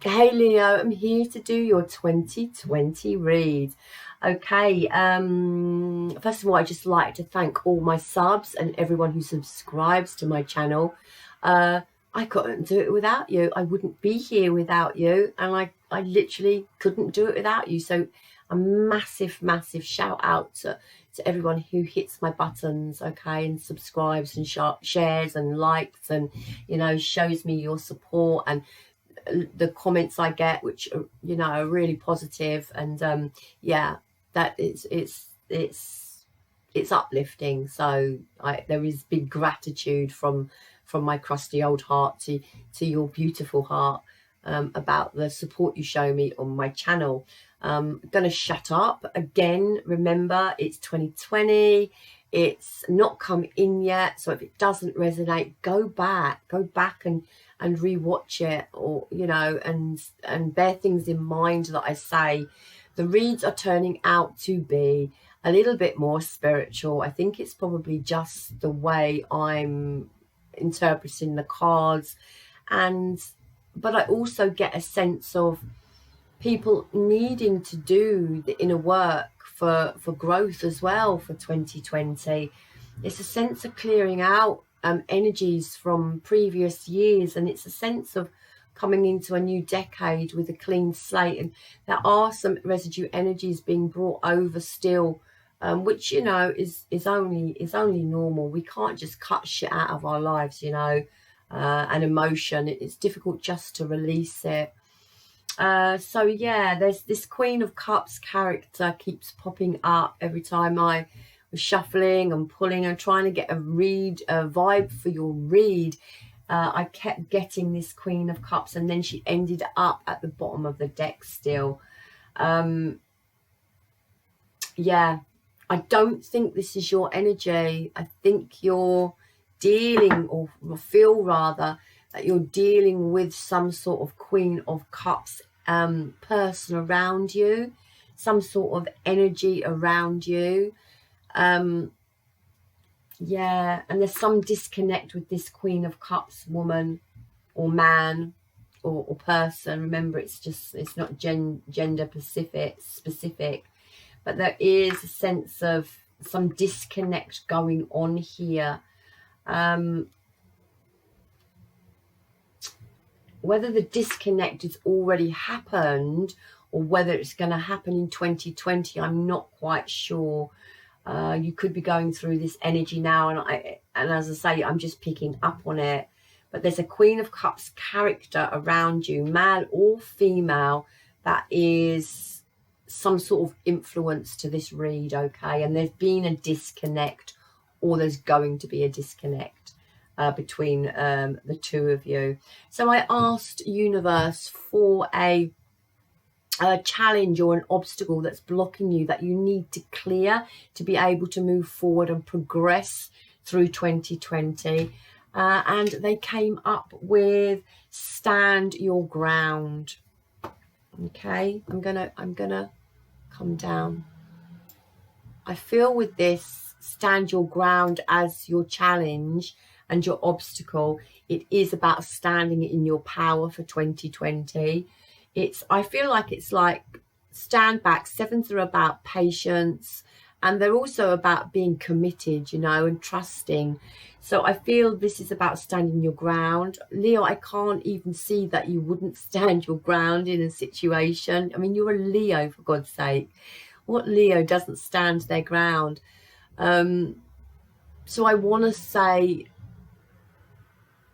Hey Leo, I'm here to do your 2020 read. Okay, first of all, I'd just like to thank all my subs and everyone who subscribes to my channel. Uh, I couldn't do it without you. I wouldn't be here without you, and I literally couldn't do it without you. So a massive, massive shout out to everyone who hits my buttons, okay, and subscribes and shares and likes and, shows me your support, and the comments I get, which are, are really positive, and yeah, that it's uplifting. So there is big gratitude from my crusty old heart to your beautiful heart, about the support you show me on my channel. Gonna shut up again. Remember, it's 2020. It's not come in yet, so if it doesn't resonate, go back and rewatch it, or and bear things in mind that I say. The reads are turning out to be a little bit more spiritual. I think it's probably just the way I'm interpreting the cards, but I also get a sense of people needing to do the inner work for growth as well for 2020. It's a sense of clearing out energies from previous years, and it's a sense of coming into a new decade with a clean slate. And there are some residue energies being brought over still, which is only normal. We can't just cut shit out of our lives, and emotion. It's difficult just to release it. So yeah, there's this Queen of Cups character keeps popping up every time I was shuffling and pulling and trying to get a vibe for your read. I kept getting this Queen of Cups, and then she ended up at the bottom of the deck still. Yeah, I don't think this is your energy. I think you're dealing, or feel rather, that you're dealing with some sort of Queen of Cups person around you, some sort of energy around you. Yeah, and there's some disconnect with this Queen of Cups woman or man or person. Remember, it's not gender specific, but there is a sense of some disconnect going on here. Whether the disconnect has already happened or whether it's going to happen in 2020, I'm not quite sure. You could be going through this energy now, and as I say, I'm just picking up on it. But there's a Queen of Cups character around you, male or female, that is some sort of influence to this read, okay? And there's been a disconnect, or there's going to be a disconnect between the two of you. So I asked universe for a challenge or an obstacle that's blocking you, that you need to clear to be able to move forward and progress through 2020. And they came up with stand your ground. Okay, I'm gonna come down. I feel with this, stand your ground as your challenge and your obstacle. It is about standing in your power for 2020. I feel like it's like stand back. Sevens are about patience, and they're also about being committed, and trusting. So I feel this is about standing your ground. Leo, I can't even see that you wouldn't stand your ground in a situation. I mean, you're a Leo, for God's sake. What Leo doesn't stand their ground? So I want to say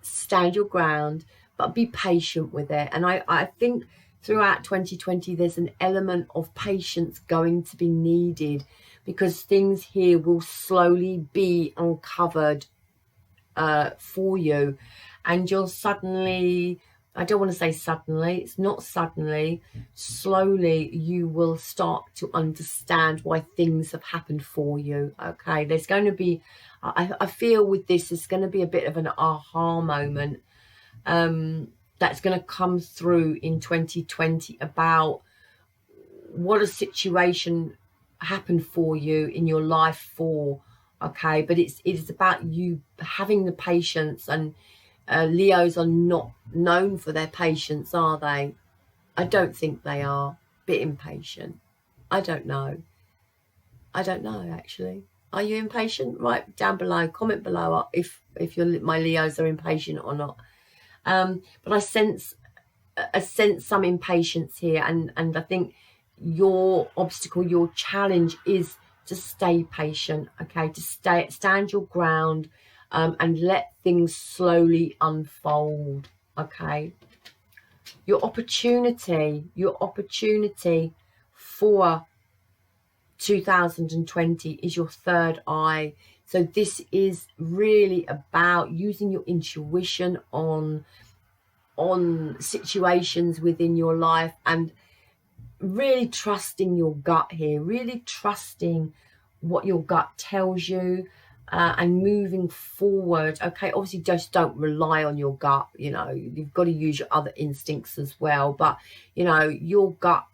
stand your ground, but be patient with it. And I think throughout 2020, there's an element of patience going to be needed, because things here will slowly be uncovered for you, and you'll suddenly, I don't want to say suddenly, it's not suddenly, slowly you will start to understand why things have happened for you. Okay, there's going to be, I feel with this, there's going to be a bit of an aha moment that's going to come through in 2020 about what a situation happened for you in your life for. Okay, but it's about you having the patience, and Leos are not known for their patience, are they? I don't think they are. Bit impatient. I don't know. I don't know, actually. Are you impatient? Write down below, comment below if my Leos are impatient or not. But I sense some impatience here, and I think your obstacle, your challenge is to stay patient, okay, to stand your ground, and let things slowly unfold, okay. Your opportunity for 2020 is your third eye. So this is really about using your intuition on situations within your life, and really trusting your gut here, really trusting what your gut tells you, and moving forward, okay. Obviously just don't rely on your gut, you know, you've got to use your other instincts as well, but you know, your gut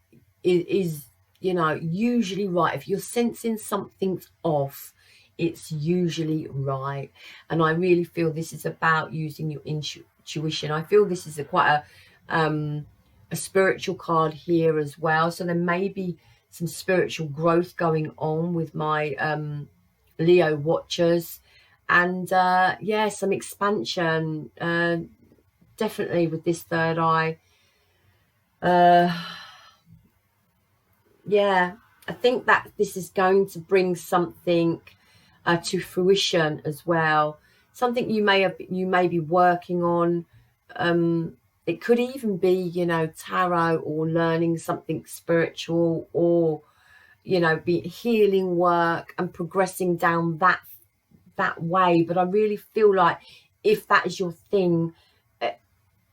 is you know, usually right. If you're sensing something's off, it's usually right. And I really feel this is about using your intuition. I feel this is quite a spiritual card here as well, so there may be some spiritual growth going on with my Leo watchers, and yeah, some expansion, definitely with this third eye. Yeah, I think that this is going to bring something to fruition as well, something you may be working on. It could even be, you know, tarot, or learning something spiritual, or you know, be healing work and progressing down that way. But I really feel like if that is your thing,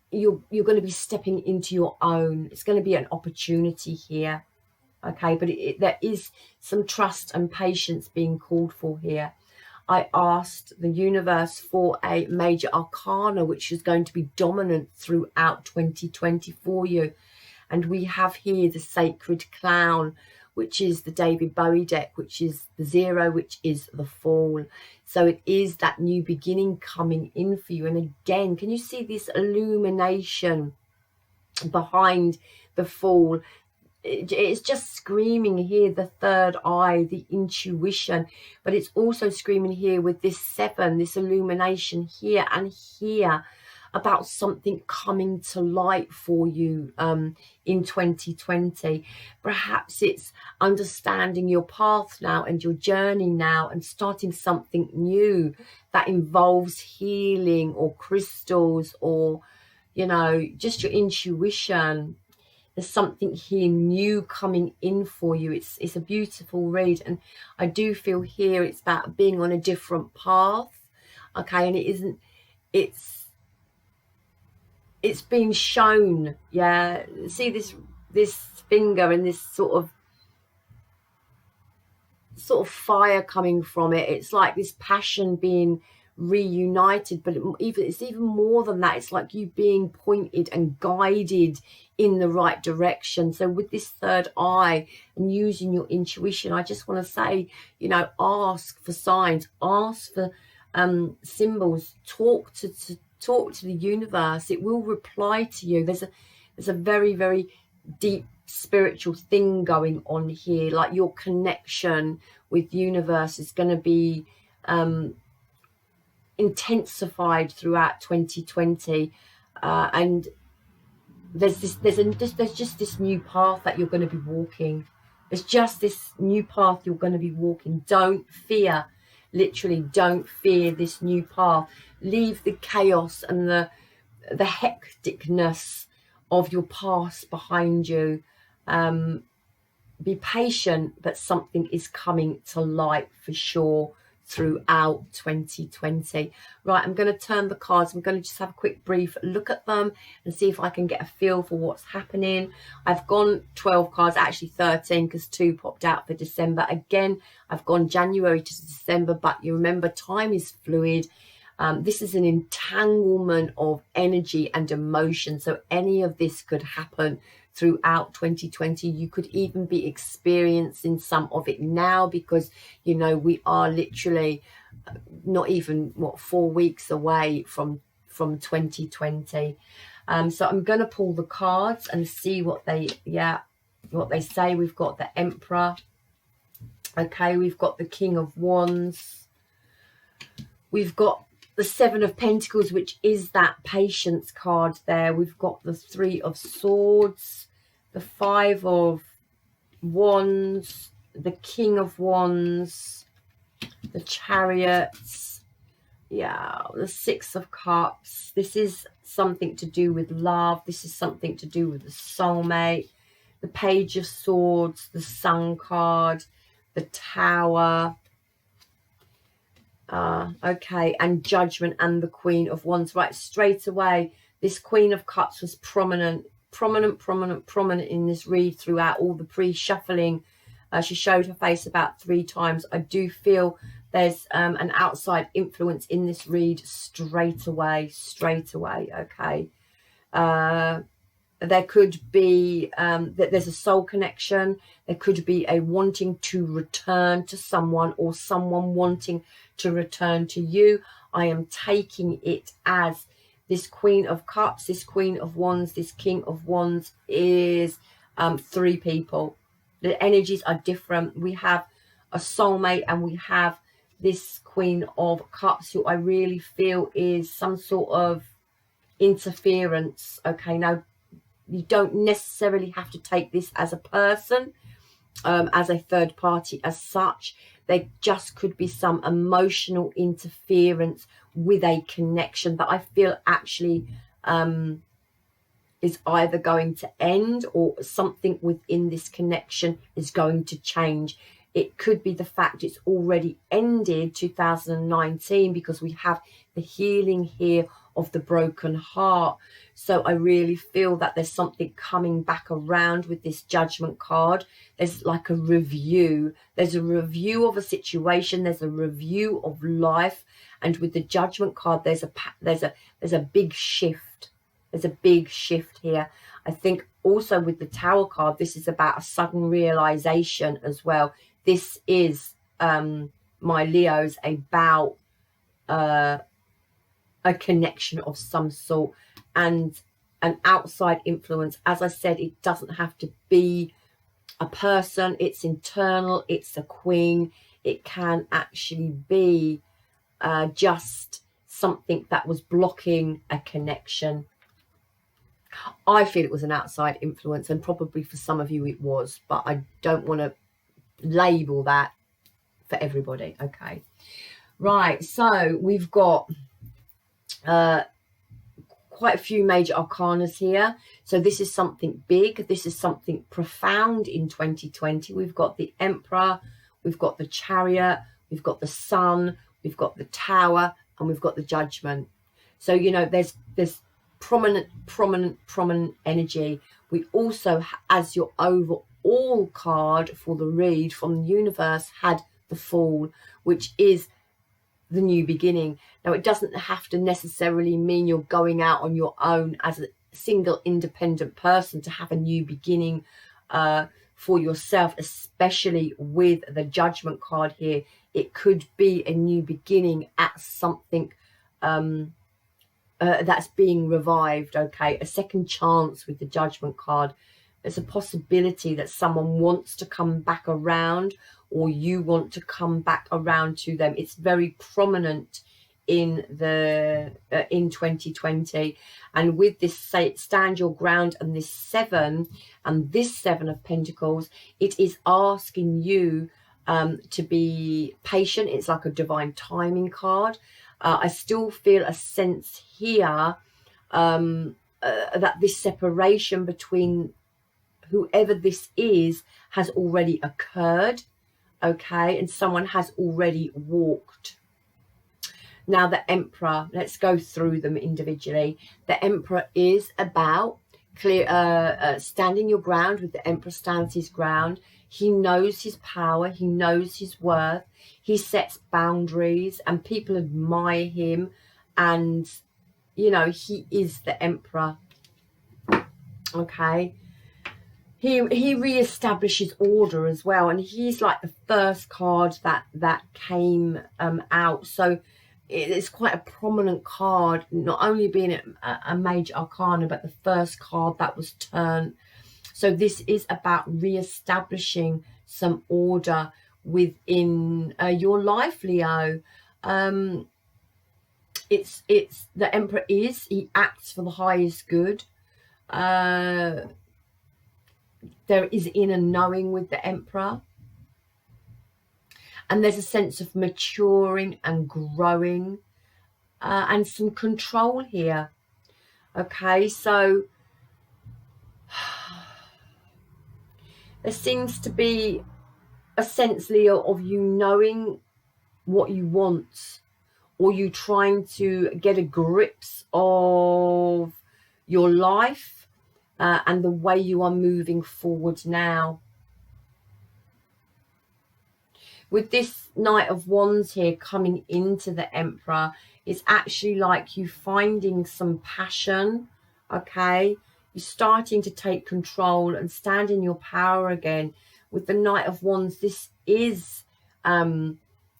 you're going to be stepping into your own. It's going to be an opportunity here, okay. But there is some trust and patience being called for here. I asked the universe for a major arcana which is going to be dominant throughout 2020 for you, and we have here the Sacred Clown, which is the David Bowie deck, which is the Zero, which is the Fall. So it is that new beginning coming in for you. And again, can you see this illumination behind the Fall? It's just screaming here the third eye, the intuition, but it's also screaming here with this 7, this illumination here and here, about something coming to light for you in 2020. Perhaps it's understanding your path now and your journey now, and starting something new that involves healing or crystals, or you know, just your intuition. There's something here new coming in for you. It's a beautiful read, and I do feel here it's about being on a different path, okay. And it isn't, it's been shown. Yeah, see this finger and this sort of fire coming from it. It's like this passion being reunited, but it's even more than that. It's like you being pointed and guided in the right direction. So with this third eye and using your intuition, I just want to say, you know, ask for signs, ask for symbols, talk to the universe. It will reply to you. There's a very, very deep spiritual thing going on here. Like your connection with universe is going to be intensified throughout 2020, and there's just this new path that you're going to be walking. There's just this new path you're going to be walking. Don't fear, literally don't fear this new path. Leave the chaos and the hecticness of your past behind you. Be patient, but something is coming to light for sure throughout 2020. Right, I'm going to turn the cards. I'm going to just have a quick brief look at them and see if I can get a feel for what's happening. I've gone 12 cards, actually 13, because 2 popped out for December. Again, I've gone January to December, but you remember time is fluid. This is an entanglement of energy and emotion, so any of this could happen throughout 2020. You could even be experiencing some of it now, because you know we are literally not even 4 weeks away from 2020. So I'm going to pull the cards and see what they, what they say. We've got the Emperor. Okay, we've got the King of Wands. We've got the Seven of Pentacles, which is that patience card there. We've got the Three of Swords, the Five of Wands, the King of Wands, the Chariots, the Six of Cups. This is something to do with love. This is something to do with the soulmate. The Page of Swords, the Sun card, the Tower. Okay, and Judgment and the Queen of Wands. Right, straight away, this Queen of Cups was prominent in this read throughout all the pre-shuffling. She showed her face about 3 times. I do feel there's an outside influence in this read straight away. Okay, there could be that there's a soul connection. There could be a wanting to return to someone, or someone wanting to return to you. I am taking it as this Queen of Cups, this Queen of Wands, this King of Wands is 3 people. The energies are different. We have a soulmate and we have this Queen of Cups, who I really feel is some sort of interference. Okay, now you don't necessarily have to take this as a person, as a third party as such. There just could be some emotional interference with a connection that I feel actually is either going to end, or something within this connection is going to change. It could be the fact it's already ended 2019, because we have the healing here of the broken heart. So I really feel that there's something coming back around with this Judgment card. There's like a review. There's a review of a situation. There's a review of life. And with the Judgment card, there's a big shift. There's a big shift here. I think also with the Tower card, this is about a sudden realization as well. This is, my Leos, about a connection of some sort and an outside influence. As I said, it doesn't have to be a person. It's internal. It's a queen. It can actually be just something that was blocking a connection. I feel it was an outside influence, and probably for some of you it was, but I don't want to label that for everybody. Okay, right, so we've got quite a few major arcanas here. So this is something big. This is something profound in 2020. We've got the Emperor, we've got the Chariot, we've got the Sun, we've got the Tower, and we've got the Judgment. So, you know, there's prominent energy. We also, as your overall card for the read from the universe, had the Fool, which is the new beginning. Now, it doesn't have to necessarily mean you're going out on your own as a single independent person to have a new beginning for yourself, especially with the Judgment card here. It could be a new beginning at something that's being revived. Okay, a second chance with the Judgment card. There's a possibility that someone wants to come back around, or you want to come back around to them. It's very prominent in the in 2020. And with this stand your ground and this 7 and this 7 of Pentacles, it is asking you to be patient. It's like a divine timing card. I still feel a sense here that this separation between whoever this is has already occurred. Okay, and someone has already walked. Now the Emperor, let's go through them individually. The Emperor is about standing your ground. With the Emperor stands his ground. He knows his power. He knows his worth. He sets boundaries and people admire him. And, you know, he is the Emperor. Okay. He reestablishes order as well. And he's like the first card that came out. So it's quite a prominent card, not only being a major arcana, but the first card that was turned. So this is about re-establishing some order within your life, Leo. It's the Emperor he acts for the highest good. There is inner knowing with the Emperor, and there's a sense of maturing and growing, and some control here. Okay, so there seems to be a sense, Leo, of you knowing what you want, or you trying to get a grips of your life and the way you are moving forward now. With this Knight of Wands here coming into the Emperor, it's actually like you finding some passion, okay? You're starting to take control and stand in your power again. With the Knight of Wands, this is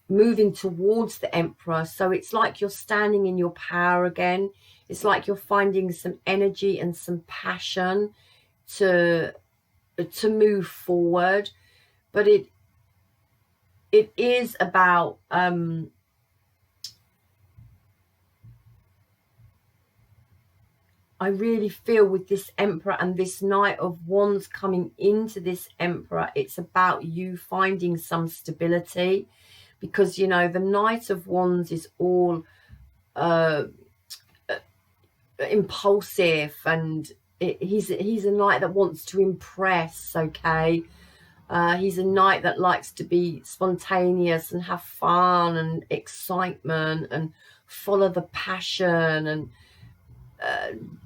moving towards the Emperor. So it's like you're standing in your power again. It's like you're finding some energy and some passion to move forward. But it is about I really feel with this Emperor and this Knight of Wands coming into this Emperor, it's about you finding some stability, because, you know, the Knight of Wands is all impulsive, and he's a knight that wants to impress, okay? He's a knight that likes to be spontaneous and have fun and excitement and follow the passion, and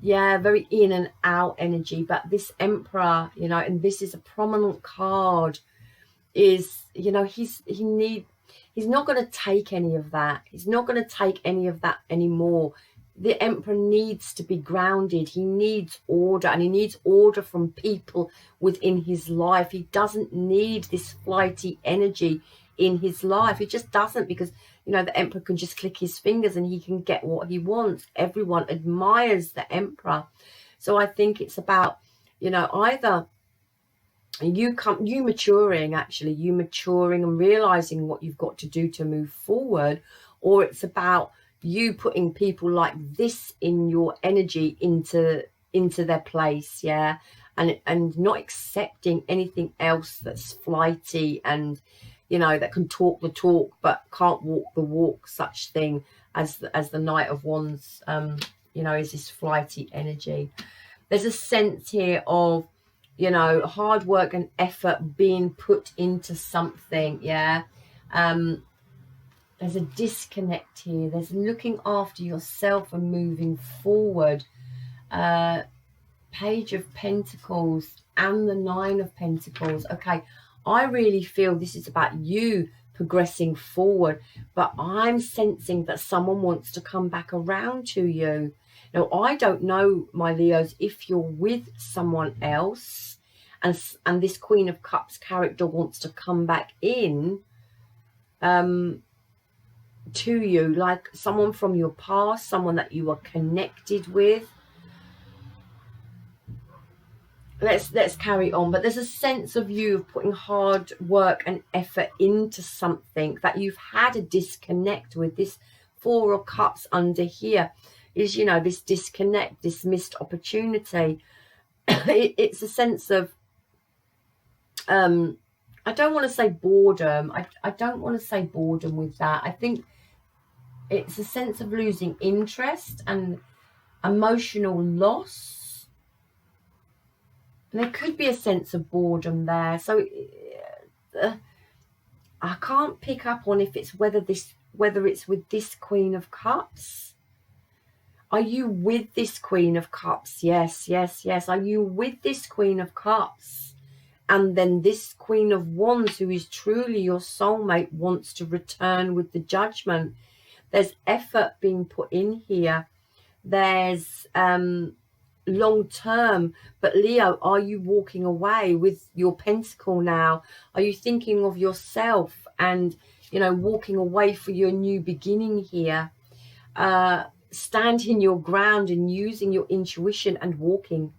yeah, very in and out energy. But this Emperor, you know, and this is a prominent card, is, you know, he's not going to take any of that. He's not going to take any of that anymore. The Emperor needs to be grounded. He needs order, and he needs order from people within his life. He doesn't need this flighty energy in his life. He just doesn't, because, you know, the Emperor can just click his fingers and he can get what he wants. Everyone admires the Emperor. So I think it's about, you know, either you maturing and realizing what you've got to do to move forward, or it's about you putting people like this in your energy into their place, yeah, and not accepting anything else that's flighty and, you know, that can talk the talk but can't walk the walk, such thing as the Knight of Wands, you know, is this flighty energy. There's a sense here of, you know, hard work and effort being put into something, yeah. There's a disconnect here. There's looking after yourself and moving forward. Page of Pentacles and the Nine of Pentacles. Okay, I really feel this is about you progressing forward, but I'm sensing that someone wants to come back around to you. Now, I don't know, my Leos, if you're with someone else and this Queen of Cups character wants to come back in to you, like someone from your past, someone that you are connected with. Let's carry on. But there's a sense of you of putting hard work and effort into something that you've had a disconnect with. This Four of Cups under here is, you know, this disconnect, this missed opportunity. It's a sense of I don't want to say boredom. I don't want to say boredom with that. I think it's a sense of losing interest and emotional loss. And there could be a sense of boredom there. So I can't pick up on if it's whether it's with this Queen of Cups. Are you with this Queen of Cups? Yes, yes, yes. Are you with this Queen of Cups? And then this Queen of Wands, who is truly your soulmate, wants to return with the Judgment. There's effort being put in here. There's long term. But Leo, are you walking away with your Pentacle now? Are you thinking of yourself and, you know, walking away for your new beginning here? standing your ground and using your intuition and walking.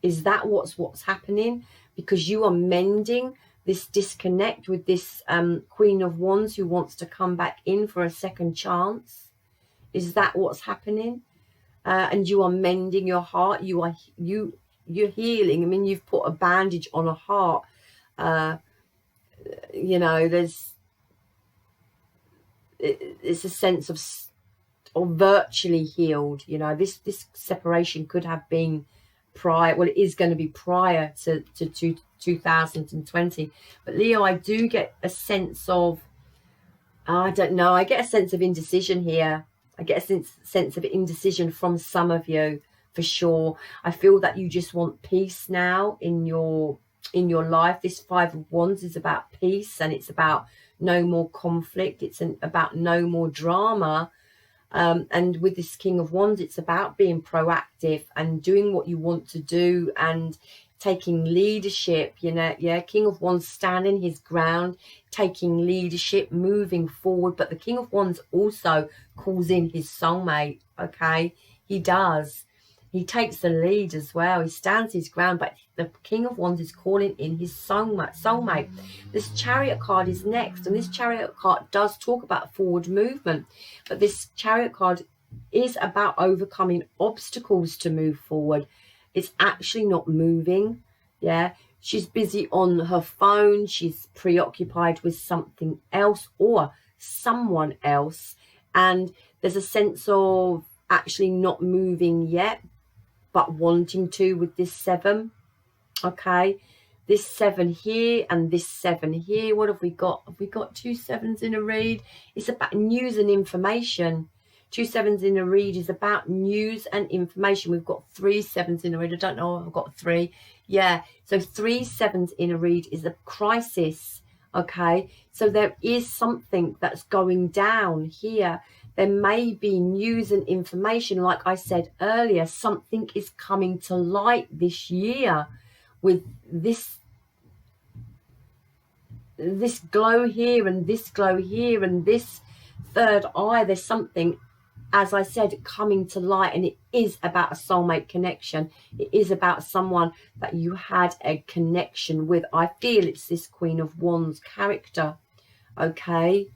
Is that what's happening? Because you are mending this disconnect with this Queen of Wands who wants to come back in for a second chance. Is that what's happening? And you are mending your heart. You're healing. I mean, you've put a bandage on a heart. You know, it's a sense of virtually healed. You know, this separation could have been prior. Well, it is going to be prior to 2020. But Leo, I do get a sense of, I don't know, I get a sense of indecision here. I get a sense of indecision from some of you, for sure. I feel that you just want peace now in your life. This Five of Wands is about peace, and it's about no more conflict. It's about no more drama. And with this King of Wands, it's about being proactive and doing what you want to do and taking leadership. You know, yeah, King of Wands standing his ground, taking leadership, moving forward. But the King of Wands also calls in his soulmate. Okay, he does. He takes the lead as well. He stands his ground, but the King of Wands is calling in his soulmate. This Chariot card is next, and this Chariot card does talk about forward movement, but this Chariot card is about overcoming obstacles to move forward. It's actually not moving. Yeah, she's busy on her phone. She's preoccupied with something else or someone else, and there's a sense of actually not moving yet, but wanting to with this 7. Okay, this 7 here and this 7 here. What have we got? Have we got 2 7s in a read? It's about news and information. 2 7s in a read is about news and information. We've got 3 7s in a read. I don't know if I've got 3. Yeah, so 3 7s in a read is a crisis. Okay, so there is something that's going down here. There may be news and information. Like I said earlier, something is coming to light this year with this glow here and this glow here and this third eye. There's something, as I said, coming to light, and it is about a soulmate connection. It is about someone that you had a connection with. I feel it's this Queen of Wands character. Okay,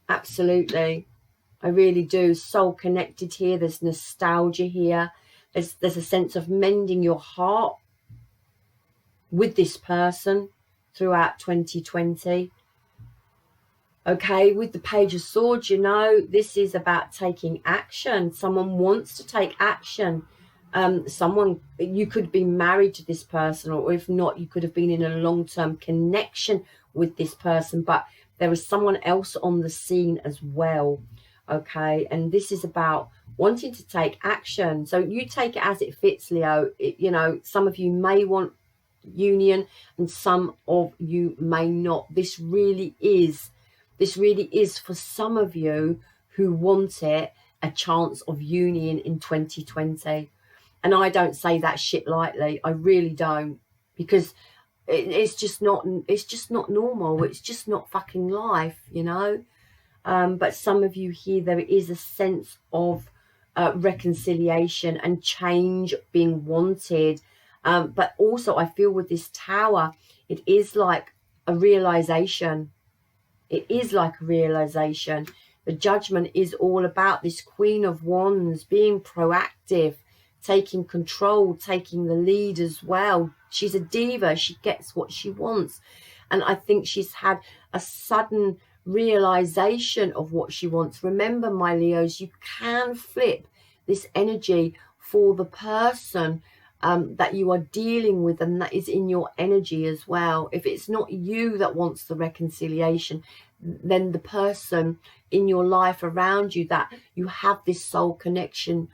absolutely, I really do. Soul connected here. There's nostalgia here. There's a sense of mending your heart with this person throughout 2020. Okay, with the Page of Swords, you know, this is about taking action. Someone wants to take action. Someone, you could be married to this person, or if not, you could have been in a long-term connection with this person, but there is someone else on the scene as well. Okay, and this is about wanting to take action. So you take it as it fits, Leo. You know, some of you may want union and some of you may not. This really is for some of you who want it, a chance of union in 2020. And I don't say that shit lightly. I really don't, because it's just not normal. It's just not fucking life, you know. But some of you here, there is a sense of reconciliation and change being wanted. But also I feel with this Tower, it is like a realization. It is like a realization. The Judgment is all about this Queen of Wands being proactive, taking control, taking the lead as well. She's a diva. She gets what she wants. And I think she's had a sudden realization of what she wants. Remember, my Leos, you can flip this energy for the person that you are dealing with, and that is in your energy as well. If it's not you that wants the reconciliation, then the person in your life around you that you have this soul connection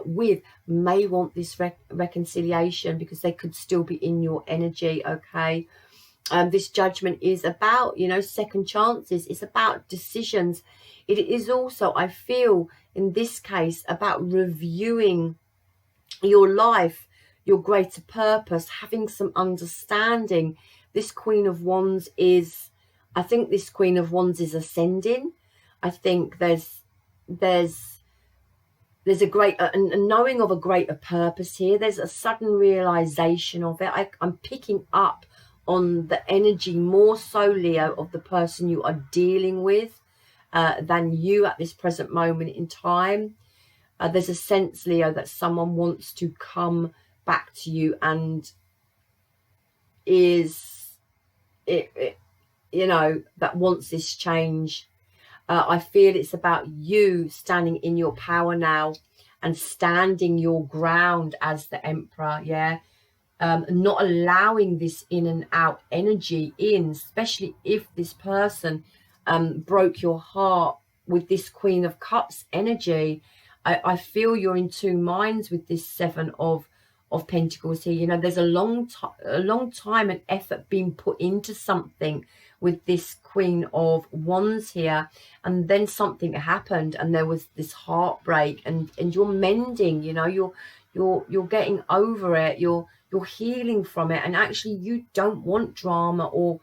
with may want this reconciliation, because they could still be in your energy. Okay, this Judgment is about, you know, second chances. It's about decisions. It is also, I feel in this case, about reviewing your life, your greater purpose, having some understanding. This Queen of Wands is, I think this Queen of Wands is ascending. I think there's a great a knowing of a greater purpose here. There's a sudden realization of it. I'm picking up on the energy more so, Leo, of the person you are dealing with than you at this present moment in time. There's a sense, Leo, that someone wants to come back to you and you know, that wants this change. I feel it's about you standing in your power now and standing your ground as the Emperor, yeah? Not allowing this in and out energy in, especially if this person broke your heart with this Queen of Cups energy. I feel you're in two minds with this Seven of Pentacles here. You know, there's a long time and effort being put into something with this Queen of Wands here, and then something happened and there was this heartbreak, and you're mending, you know, you're getting over it, you're healing from it, and actually you don't want drama or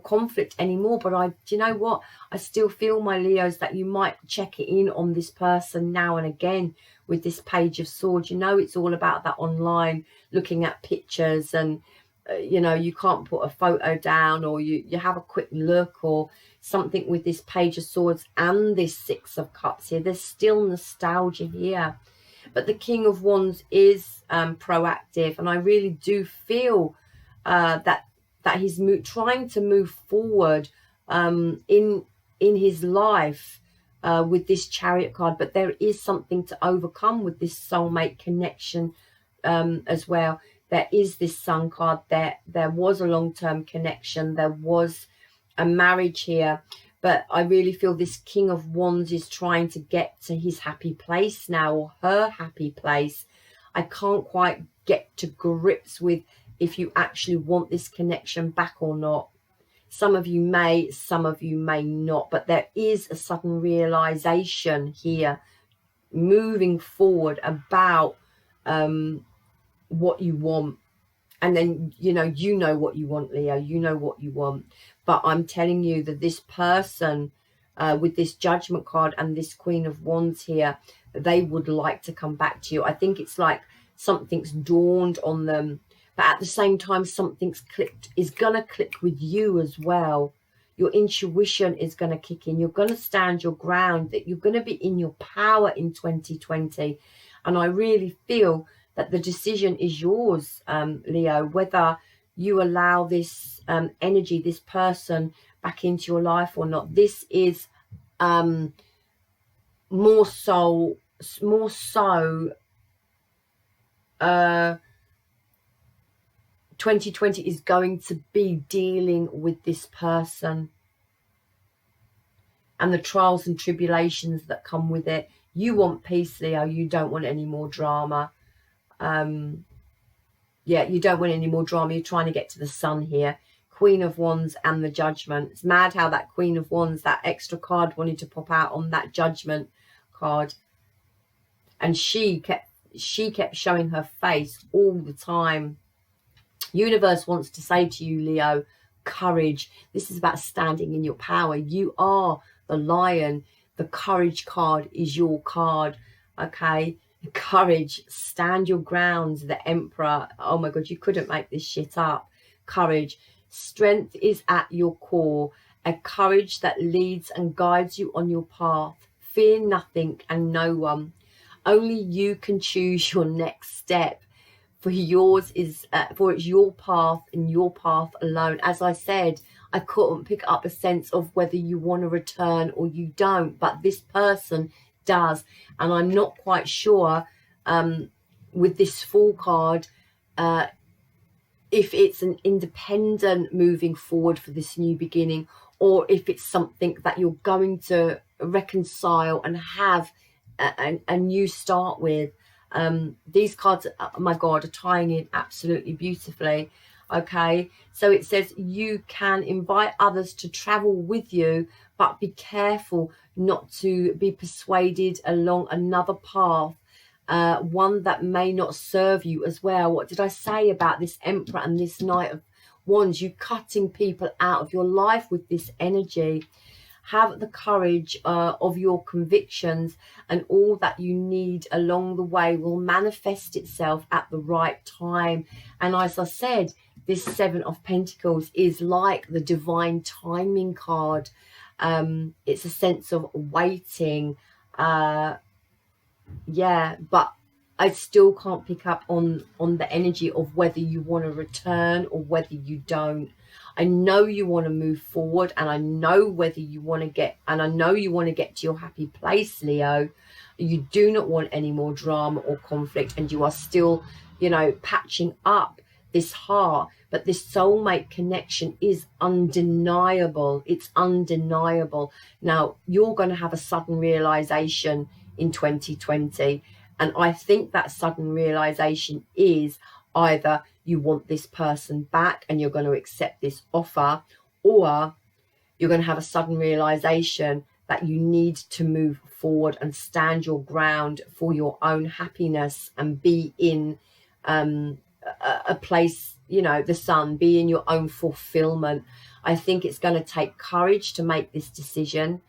conflict anymore. But do you know what, I still feel, my Leos, that you might check in on this person now and again with this Page of Swords. You know, it's all about that online, looking at pictures, and you know, you can't put a photo down, or you have a quick look or something with this Page of Swords and this Six of Cups here. There's still nostalgia here, but the King of Wands is proactive, and I really do feel that he's trying to move forward in his life with this Chariot card. But there is something to overcome with this soulmate connection as well. There is this Sun card. There was a long-term connection. There was a marriage here. But I really feel this King of Wands is trying to get to his happy place now, or her happy place. I can't quite get to grips with if you actually want this connection back or not. Some of you may, some of you may not. But there is a sudden realization here moving forward about what you want. And then, you know what you want, Leo. You know what you want. But I'm telling you that this person with this Judgment card and this Queen of Wands here, they would like to come back to you. I think it's like something's dawned on them. But at the same time, something's is going to click with you as well. Your intuition is going to kick in. You're going to stand your ground, that you're going to be in your power in 2020. And I really feel that the decision is yours, Leo, whether you allow this energy, this person back into your life or not. This is more so 2020 is going to be dealing with this person and the trials and tribulations that come with it. You want peace, Leo. You don't want any more drama. Yeah, you don't want any more drama. You're trying to get to the Sun here. Queen of Wands and the Judgment. It's mad how that Queen of Wands, that extra card, wanted to pop out on that Judgment card. And she kept showing her face all the time. Universe wants to say to you, Leo, courage. This is about standing in your power. You are the Lion. The Courage card is your card, okay? Courage, stand your ground, the Emperor. Oh my God, you couldn't make this shit up. Courage, strength is at your core. A courage that leads and guides you on your path. Fear nothing and no one. Only you can choose your next step. For yours is, for it's your path and your path alone. As I said, I couldn't pick up a sense of whether you want to return or you don't, but this person does. And I'm not quite sure with this Fool card if it's an independent moving forward for this new beginning, or if it's something that you're going to reconcile and have a new start with. These cards, oh my God, are tying in absolutely beautifully. Okay, so it says you can invite others to travel with you, but be careful not to be persuaded along another path, one that may not serve you as well. What did I say about this Emperor and this Knight of Wands? You cutting people out of your life with this energy. have the courage of your convictions, and all that you need along the way will manifest itself at the right time. And as I said, this Seven of Pentacles is like the divine timing card. It's a sense of waiting. Yeah, but I still can't pick up on the energy of whether you want to return or whether you don't. I know you want to move forward, and I know whether you want to get, and I know you want to get to your happy place, Leo. You do not want any more drama or conflict, and you are still, you know, patching up this heart. But this soulmate connection is undeniable. It's undeniable. Now, you're going to have a sudden realization in 2020. And I think that sudden realization is either you want this person back and you're going to accept this offer, or you're going to have a sudden realization that you need to move forward and stand your ground for your own happiness and be in a place, you know, the sun, be in your own fulfillment. I think it's going to take courage to make this decision,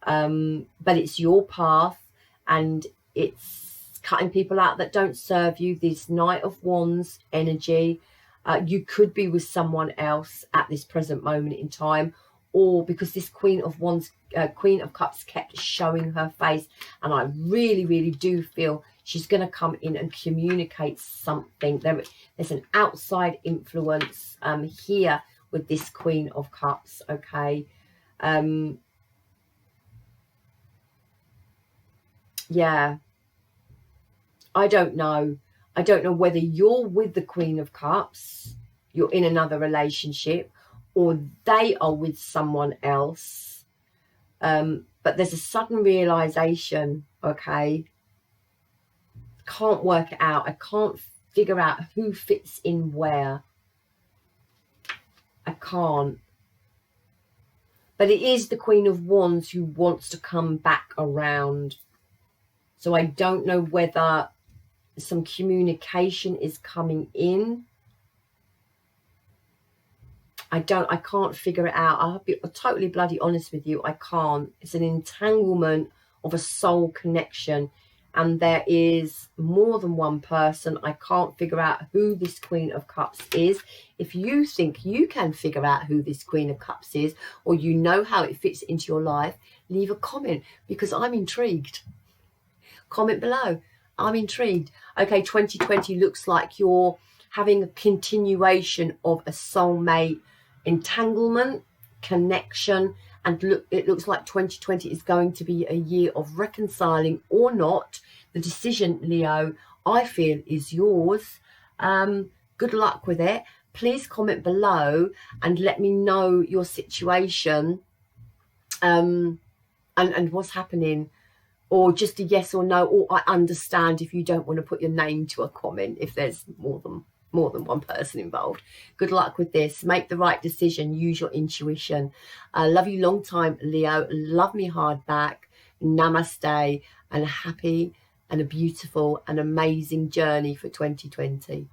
but it's your path, and it's cutting people out that don't serve you. This Knight of Wands energy, you could be with someone else at this present moment in time, or because this Queen of Wands, Queen of Cups kept showing her face, and I really do feel she's going to come in and communicate something. There's an outside influence here with this Queen of Cups, okay? Yeah, I don't know. I don't know whether you're with the Queen of Cups, you're in another relationship, or they are with someone else. But there's a sudden realization, okay? Can't work it out. I can't figure out who fits in where. I can't. But it is the Queen of Wands who wants to come back around. So I don't know whether some communication is coming in. I can't figure it out. I'll be totally bloody honest with you. I can't. It's an entanglement of a soul connection, and there is more than one person. I can't figure out who this Queen of Cups is. If you think you can figure out who this Queen of Cups is, or you know how it fits into your life, leave a comment, because I'm intrigued. Comment below. I'm intrigued. Okay, 2020 looks like you're having a continuation of a soulmate entanglement, connection, and look, it looks like 2020 is going to be a year of reconciling or not. The decision, Leo, I feel is yours. Good luck with it. Please comment below and let me know your situation and what's happening, or just a yes or no, or I understand if you don't want to put your name to a comment if there's more than one person involved. Good luck with this. Make the right decision. Use your intuition. I love you long time, Leo. Love me hard back. Namaste, and a happy and a beautiful and amazing journey for 2020.